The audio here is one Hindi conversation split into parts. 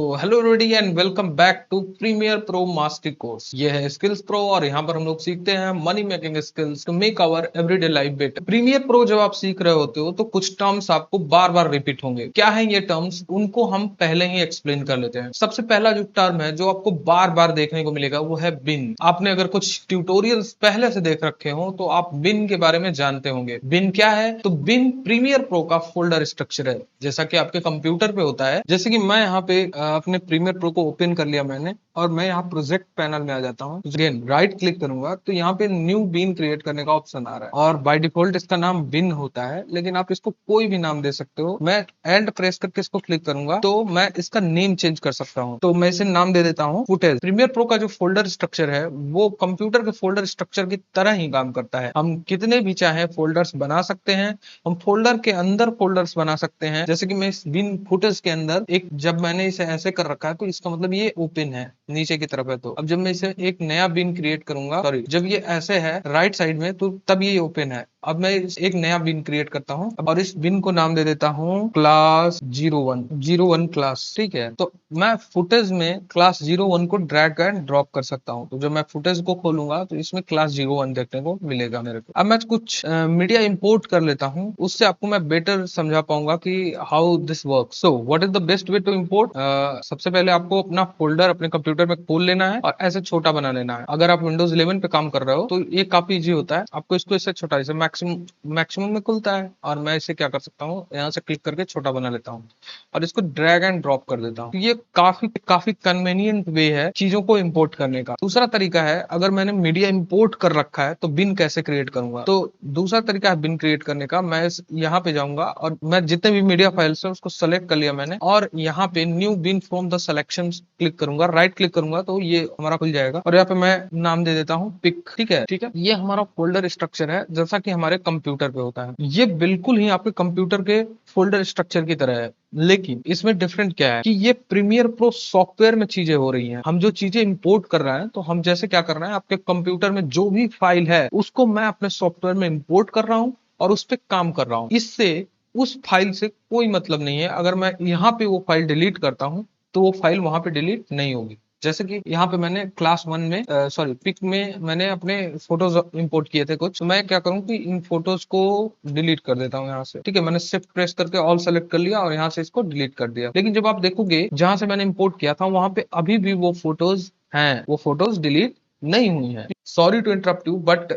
तो hello everybody and welcome back to Premier Pro mastery course. ये है स्किल्स प्रो और यहाँ पर हम लोग सीखते हैं money making skills to make our everyday life better. Premier Pro जब आप सीख रहे होते हो तो कुछ टर्म्स आपको बार बार रिपीट होंगे। क्या है ये टर्म्स, उनको हम पहले ही एक्सप्लेन कर लेते हैं। सबसे पहला जो टर्म है जो आपको बार बार देखने को मिलेगा वो है बिन। आपने अगर कुछ ट्यूटोरियल्स पहले से देख रखे हो तो आप बिन के बारे में जानते होंगे। बिन क्या है? तो बिन प्रीमियर प्रो का फोल्डर स्ट्रक्चर है, जैसा कि आपके कंप्यूटर पे होता है। जैसे कि मैं यहाँ पे अपने प्रीमियर प्रो को ओपन कर लिया मैंने और मैं यहाँ प्रोजेक्ट पैनल में आ जाता हूँ। अगेन राइट क्लिक करूंगा तो यहाँ पे न्यू बीन क्रिएट करने का ऑप्शन आ रहा है और बाय डिफॉल्ट इसका नाम बिन होता है, लेकिन आप इसको कोई भी नाम दे सकते हो। मैं एंड प्रेस करके इसको क्लिक करूंगा तो मैं इसका नेम चेंज कर सकता हूँ। तो मैं इसे नाम दे देता हूँ फुटेज। प्रीमियर प्रो का जो फोल्डर स्ट्रक्चर है वो कंप्यूटर के फोल्डर स्ट्रक्चर की तरह ही काम करता है। हम कितने भी चाहे फोल्डर्स बना सकते हैं, हम फोल्डर के अंदर फोल्डर्स बना सकते हैं। जैसे कि मैं इस बिन फुटेज के अंदर एक, जब मैंने इसे ऐसे कर रखा है तो इसका मतलब ये ओपन है, नीचे की तरफ है। तो अब जब मैं इसे एक नया बिन क्रिएट करूंगा, सॉरी जब ये ऐसे है राइट साइड में तो तब ये ओपन है। अब मैं एक नया बिन क्रिएट करता हूँ और इस बिन को नाम दे देता हूँ क्लास 01 क्लास। ठीक है, तो मैं फुटेज में क्लास 01 को ड्रैग एंड ड्रॉप कर सकता हूँ। तो जब मैं फुटेज को खोलूंगा तो इसमें क्लास 01 देखने को मिलेगा मेरे को। अब मैं कुछ मीडिया इंपोर्ट कर लेता हूँ, उससे आपको मैं बेटर समझा पाऊंगा कि how this work. So what is the best way to import? सबसे पहले आपको अपना फोल्डर अपने कंप्यूटर में खोल लेना है और ऐसे छोटा बना लेना है। अगर आप विंडोज 11 पे काम कर रहे हो तो ये काफी इजी होता है। आपको इसको इससे छोटा, इसे मैक्सिमम में खुलता है और मैं इसे क्या कर सकता हूँ, यहाँ से क्लिक करके छोटा बना लेता हूँ और इसको ड्रैग एंड ड्रॉप कर देता हूँ। तो ये काफी काफी कन्वीनियंट वे है चीजों को इंपोर्ट करने का। दूसरा तरीका है, अगर मैंने मीडिया इंपोर्ट कर रखा है तो बिन कैसे क्रिएट करूंगा? तो दूसरा तरीका है बिन क्रिएट करने का। मैं यहाँ पे जाऊंगा और मैं जितने भी मीडिया फाइल्स है उसको सेलेक्ट कर लिया मैंने और यहाँ पे new bin from the selection click करूंगा, राइट क्लिक करूंगा तो ये हमारा खुल जाएगा और यहाँ पे मैं नाम दे देता हूँ पिक। ठीक है, ठीक है, ये हमारा फोल्डर स्ट्रक्चर है जैसा कि हमारे कंप्यूटर पे होता है। ये बिल्कुल ही आपके कंप्यूटर के फोल्डर स्ट्रक्चर की तरह है, लेकिन इसमें डिफरेंट क्या है कि ये प्रीमियर प्रो सॉफ्टवेयर में चीजें हो रही हैं। हम जो चीजें इंपोर्ट कर रहे हैं तो हम जैसे क्या कर रहे हैं, आपके कंप्यूटर में जो भी फाइल है उसको मैं अपने सॉफ्टवेयर में इंपोर्ट कर रहा हूँ और उस पर काम कर रहा हूँ। इससे उस फाइल से कोई मतलब नहीं है। अगर मैं यहाँ पे वो फाइल डिलीट करता हूँ तो वो फाइल वहां पे डिलीट नहीं होगी। जैसे कि यहाँ पे मैंने क्लास 1 में सॉरी पिक में मैंने अपने फोटोज इंपोर्ट किए थे कुछ, तो मैं क्या करूँ कि इन फोटोज को डिलीट कर देता हूँ यहाँ से। ठीक है, मैंने शिफ्ट प्रेस करके ऑल सेलेक्ट कर लिया और यहाँ से इसको डिलीट कर दिया। लेकिन जब आप देखोगे जहां से मैंने इंपोर्ट किया था वहां पे अभी भी वो फोटोज हैं, वो फोटोज डिलीट नहीं हुई है। Sorry to interrupt you but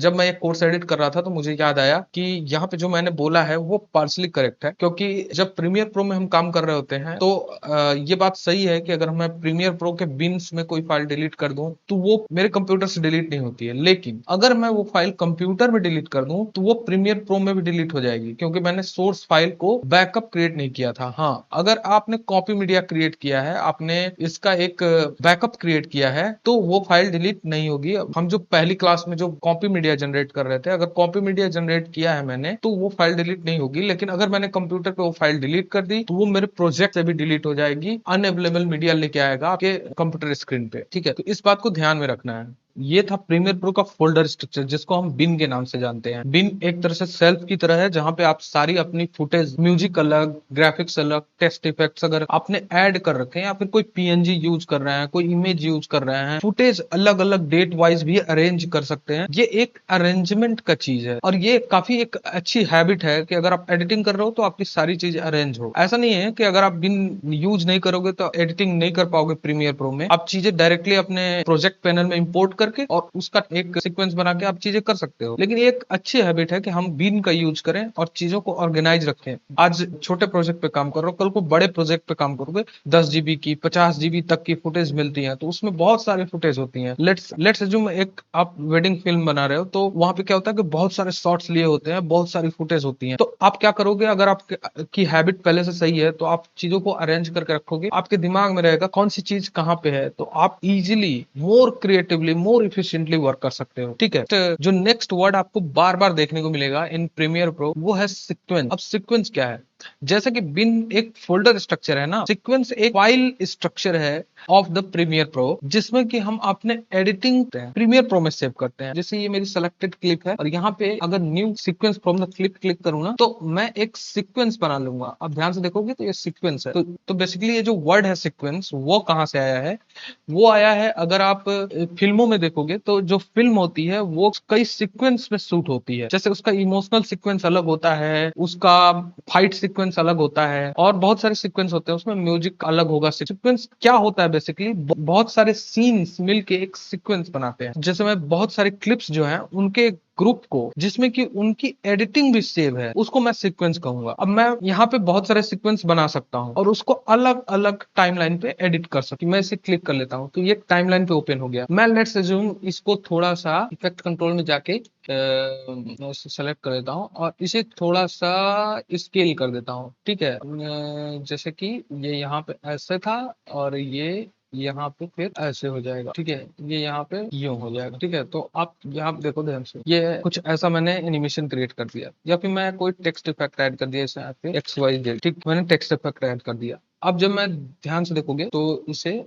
जब मैं ये कोर्स एडिट कर रहा था तो मुझे याद आया कि यहाँ पे जो मैंने बोला है वो पार्सली करेक्ट है, क्योंकि जब प्रीमियर प्रो में हम काम कर रहे होते हैं तो ये बात सही है कि अगर मैं प्रीमियर प्रो के बिन्स में कोई फाइल डिलीट कर दूं तो वो मेरे कंप्यूटर से डिलीट नहीं होती है। लेकिन अगर मैं वो फाइल कंप्यूटर में डिलीट कर दूं तो वो प्रीमियर प्रो में भी डिलीट हो जाएगी, क्योंकि मैंने सोर्स फाइल को बैकअप क्रिएट नहीं किया था। हाँ, अगर आपने कॉपी मीडिया क्रिएट किया है, आपने इसका एक बैकअप क्रिएट किया है तो वो फाइल डिलीट नहीं होगी। हम जो पहली क्लास में जो कॉपी मीडिया जनरेट कर रहे थे, अगर कॉपी मीडिया जनरेट किया है मैंने तो वो फाइल डिलीट नहीं होगी। लेकिन अगर मैंने कंप्यूटर पे वो फाइल डिलीट कर दी तो वो मेरे प्रोजेक्ट से भी डिलीट हो जाएगी, अनअवेलेबल मीडिया लेके आएगा आपके कंप्यूटर स्क्रीन पे। ठीक है, तो इस बात को ध्यान में रखना है। ये था प्रीमियर प्रो का फोल्डर स्ट्रक्चर जिसको हम बिन के नाम से जानते हैं। बिन एक तरह से सेल्फ की तरह है जहां पे आप सारी अपनी फुटेज, म्यूजिक अलग, ग्राफिक्स अलग, टेक्स्ट इफेक्ट्स अगर आपने ऐड कर रखे हैं या फिर कोई पीएनजी यूज कर रहे हैं, कोई इमेज यूज कर रहे हैं, फुटेज अलग अलग डेट वाइज भी अरेंज कर सकते हैं। ये एक अरेंजमेंट का चीज है और ये काफी एक अच्छी हैबिट है कि अगर आप एडिटिंग कर रहे हो तो आपकी सारी चीज अरेंज हो। ऐसा नहीं है कि अगर आप बिन यूज नहीं करोगे तो एडिटिंग नहीं कर पाओगे। प्रीमियर प्रो में आप चीजें डायरेक्टली अपने प्रोजेक्ट पैनल में इंपोर्ट करके और उसका एक सीक्वेंस बना के आप चीजें कर सकते हो। लेकिन एक अच्छी हैबिट है कि हम बिन का यूज करें और चीजों को ऑर्गेनाइज रखें। आज छोटे प्रोजेक्ट पे काम कर रहे हो, कल को बड़े प्रोजेक्ट पे काम करोगे, 10 GB की 50 GB तक की फुटेज मिलती है तो उसमें बहुत सारी फुटेज होती है। लेट्स अज्यूम एक आप वेडिंग फिल्म बना रहे हो तो वहां पे क्या होता है कि बहुत सारे शॉट्स लिए होते हैं, बहुत सारी फुटेज होती है। तो आप क्या करोगे, अगर आपकी हैबिट पहले से सही है तो आप चीजों को अरेंज करके रखोगे, आपके दिमाग में रहेगा कौन सी चीज कहाँ पे है, तो आप इजिली, मोर क्रिएटिवली, मोर इफिशिएंटली वर्क कर सकते हो। ठीक है, जो नेक्स्ट वर्ड आपको बार बार देखने को मिलेगा इन प्रीमियर प्रो वो है सीक्वेंस। अब सीक्वेंस क्या है? जैसे कि बिन एक फोल्डर स्ट्रक्चर है ना, सीक्वेंस एक फाइल स्ट्रक्चर है ऑफ द प्रीमियर प्रो, जिसमें कि हम अपने एडिटिंग प्रीमियर प्रो में सेव करते हैं। जैसे ये मेरी सेलेक्टेड क्लिप है और यहाँ पे अगर new sequence from the clip click करूँ ना, तो मैं एक सीक्वेंस बना लूंगा। अब ध्यान से देखोगे तो ये सीक्वेंस है। तो बेसिकली ये जो वर्ड है सीक्वेंस, वो कहाँ से आया है? वो आया है, अगर आप फिल्मों में देखोगे तो जो फिल्म होती है वो कई सीक्वेंस में शूट होती है। जैसे उसका इमोशनल सीक्वेंस अलग होता है, उसका फाइट सीक्वेंस अलग होता है, और बहुत सारे सीक्वेंस होते हैं, उसमें म्यूजिक अलग होगा। सीक्वेंस क्या होता है? बेसिकली बहुत सारे सीन्स मिलके एक सीक्वेंस बनाते हैं। जैसे मैं बहुत सारे क्लिप्स जो हैं उनके ग्रुप को, जिसमें कि उनकी एडिटिंग भी सेव है, उसको मैं सीक्वेंस कहूंगा। अब मैं यहाँ पे बहुत सारे सीक्वेंस बना सकता हूँ और उसको अलग अलग टाइमलाइन पे एडिट कर सकती हूँ। मैं इसे क्लिक कर लेता हूँ तो ये टाइमलाइन पे ओपन हो गया। मैं लेट्स अज्यूम इसको थोड़ा सा इफेक्ट कंट्रोल में जाके सेलेक्ट कर देता हूँ और इसे थोड़ा सा स्केल कर देता हूँ। ठीक है, जैसे कि ये यहाँ पे ऐसे था और ये यहाँ पे फिर ऐसे हो जाएगा। ठीक है, ये यहाँ पे यूं हो जाएगा। ठीक है, तो आप यहाँ पे देखो ध्यान से, ये कुछ ऐसा मैंने एनिमेशन क्रिएट कर दिया, या फिर मैं कोई टेक्स्ट इफेक्ट ऐड कर दिया, यहाँ पे XYZ। ठीक, मैंने टेक्स्ट इफेक्ट ऐड कर दिया। अब जब मैं ध्यान से देखोगे तो इसे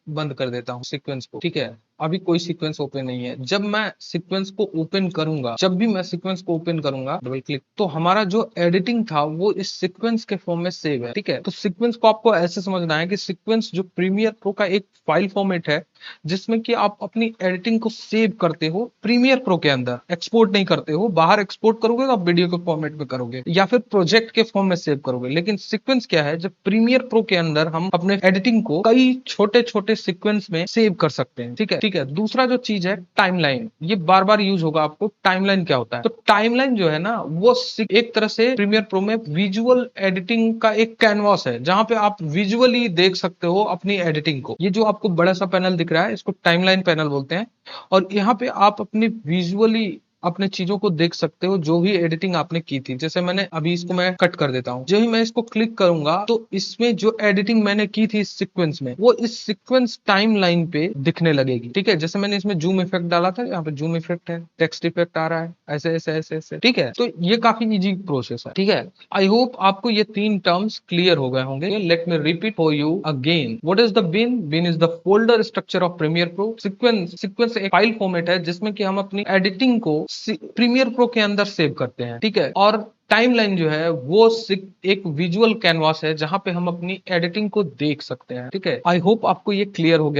बंद कर देता हूँ सीक्वेंस को। ठीक है, अभी कोई सीक्वेंस ओपन नहीं है। जब मैं सीक्वेंस को ओपन करूंगा, जब भी मैं सीक्वेंस को ओपन करूंगा डबल क्लिक, तो हमारा जो एडिटिंग था वो इस सीक्वेंस के फॉर्म में सेव है। ठीक है, तो सीक्वेंस को आपको ऐसे समझना है कि सीक्वेंस जो प्रीमियर प्रो का एक फाइल फॉर्मेट है, जिसमें कि आप अपनी एडिटिंग को सेव करते हो प्रीमियर प्रो के अंदर, एक्सपोर्ट नहीं करते हो। बाहर एक्सपोर्ट करोगे तो आप वीडियो के फॉर्मेट में करोगे या फिर प्रोजेक्ट के फॉर्म में सेव करोगे, लेकिन सीक्वेंस क्या है? जब प्रीमियर प्रो के अंदर हम अपने एडिटिंग को कई छोटे छोटे सीक्वेंस में सेव कर सकते हैं। ठीक है, ठीक है। दूसरा जो चीज है टाइमलाइन, ये बार बार यूज होगा आपको। टाइमलाइन क्या होता है? तो टाइमलाइन जो है ना, वो एक तरह से प्रीमियर प्रो में विजुअल एडिटिंग का एक कैनवास है, जहां पे आप विजुअली देख सकते हो अपनी एडिटिंग को। ये जो आपको बड़ा सा पैनल दिख रहा है, इसको टाइमलाइन पैनल बोलते हैं। और यहाँ पे आप अपनी विजुअली अपने चीजों को देख सकते हो, जो भी एडिटिंग आपने की थी। जैसे मैंने अभी इसको मैं कट कर देता हूँ, जब ही मैं इसको क्लिक करूंगा तो इसमें जो एडिटिंग मैंने की थी इस सीक्वेंस में, वो इस सीक्वेंस टाइम लाइन पे दिखने लगेगी। ठीक है, जैसे मैंने इसमें जूम इफेक्ट डाला था, यहाँ पे जूम इफेक्ट है, टेक्स्ट इफेक्ट आ रहा है, ऐसे ऐसे ऐसे ऐसे। ठीक है, तो ये काफी इजी प्रोसेस है। ठीक है, आई होप आपको ये 3 टर्म्स क्लियर हो गए होंगे। Let me repeat for you again. What is the bin? Bin is the folder structure of Premier Pro. Sequence एक फाइल फॉर्मेट है जिसमें कि हम अपनी एडिटिंग को प्रीमियर प्रो के अंदर सेव करते हैं। ठीक है, और टाइमलाइन जो है वो एक विजुअल कैनवास है, जहां पे हम अपनी एडिटिंग को देख सकते हैं। ठीक है, आई होप आपको ये क्लियर हो गया।